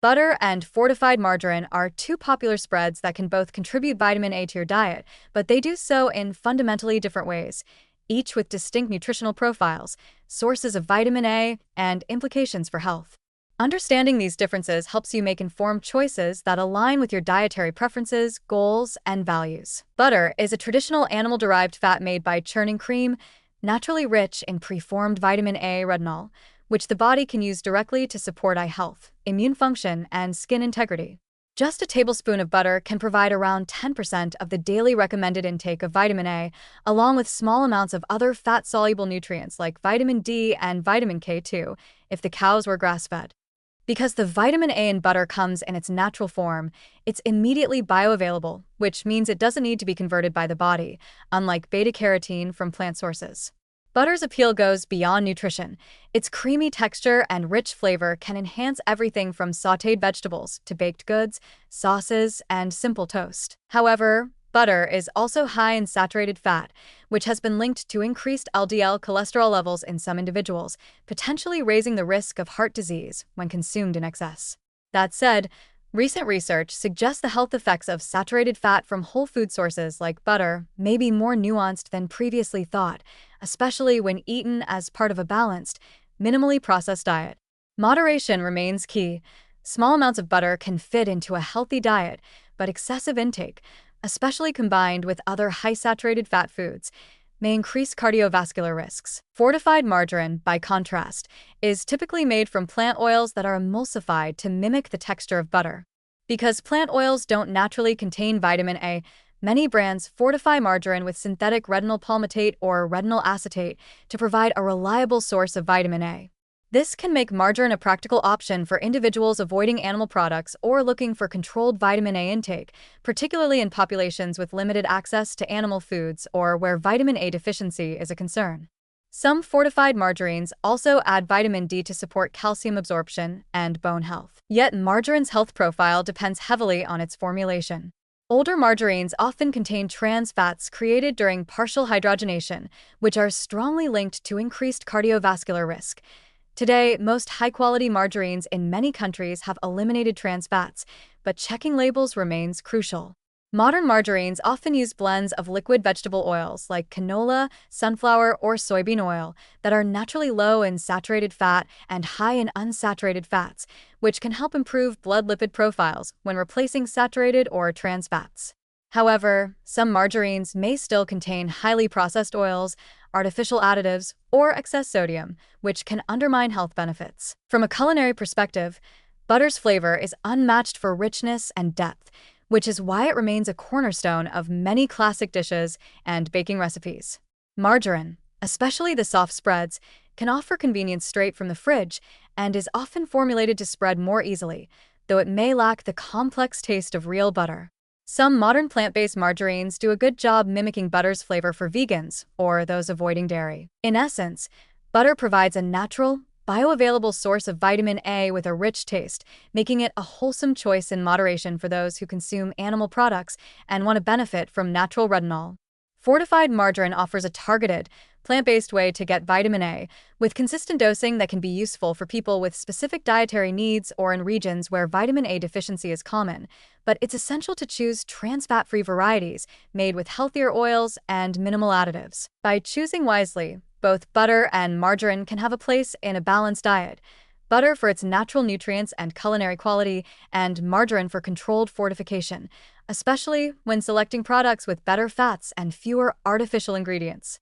Butter and fortified margarine are two popular spreads that can both contribute vitamin A to your diet, but they do so in fundamentally different ways, each with distinct nutritional profiles, sources of vitamin A, and implications for health. Understanding these differences helps you make informed choices that align with your dietary preferences, goals, and values. Butter is a traditional animal-derived fat made by churning cream, naturally rich in preformed vitamin A retinol, which the body can use directly to support eye health, immune function, and skin integrity. Just a tablespoon of butter can provide around 10% of the daily recommended intake of vitamin A, along with small amounts of other fat-soluble nutrients like vitamin D and vitamin K2, if the cows were grass-fed. Because the vitamin A in butter comes in its natural form, it's immediately bioavailable, which means it doesn't need to be converted by the body, unlike beta-carotene from plant sources. Butter's appeal goes beyond nutrition. Its creamy texture and rich flavor can enhance everything from sautéed vegetables to baked goods, sauces, and simple toast. However, butter is also high in saturated fat, which has been linked to increased LDL cholesterol levels in some individuals, potentially raising the risk of heart disease when consumed in excess. That said, recent research suggests the health effects of saturated fat from whole food sources like butter may be more nuanced than previously thought, especially when eaten as part of a balanced, minimally processed diet. Moderation remains key. Small amounts of butter can fit into a healthy diet, but excessive intake, especially combined with other high-saturated fat foods, may increase cardiovascular risks. Fortified margarine, by contrast, is typically made from plant oils that are emulsified to mimic the texture of butter. Because plant oils don't naturally contain vitamin A, many brands fortify margarine with synthetic retinol palmitate or retinol acetate to provide a reliable source of vitamin A. This can make margarine a practical option for individuals avoiding animal products or looking for controlled vitamin A intake, particularly in populations with limited access to animal foods or where vitamin A deficiency is a concern. Some fortified margarines also add vitamin D to support calcium absorption and bone health. Yet margarine's health profile depends heavily on its formulation. Older margarines often contain trans fats created during partial hydrogenation, which are strongly linked to increased cardiovascular risk. Today, most high-quality margarines in many countries have eliminated trans fats, but checking labels remains crucial. Modern margarines often use blends of liquid vegetable oils like canola, sunflower, or soybean oil that are naturally low in saturated fat and high in unsaturated fats, which can help improve blood lipid profiles when replacing saturated or trans fats. However, some margarines may still contain highly processed oils, artificial additives, or excess sodium, which can undermine health benefits. From a culinary perspective, butter's flavor is unmatched for richness and depth, which is why it remains a cornerstone of many classic dishes and baking recipes. Margarine, especially the soft spreads, can offer convenience straight from the fridge and is often formulated to spread more easily, though it may lack the complex taste of real butter. Some modern plant-based margarines do a good job mimicking butter's flavor for vegans or those avoiding dairy. In essence, butter provides a natural, bioavailable source of vitamin A with a rich taste, making it a wholesome choice in moderation for those who consume animal products and want to benefit from natural retinol. Fortified margarine offers a targeted, plant-based way to get vitamin A, with consistent dosing that can be useful for people with specific dietary needs or in regions where vitamin A deficiency is common, but it's essential to choose trans-fat-free varieties made with healthier oils and minimal additives. By choosing wisely, both butter and margarine can have a place in a balanced diet. Butter for its natural nutrients and culinary quality, and margarine for controlled fortification, especially when selecting products with better fats and fewer artificial ingredients.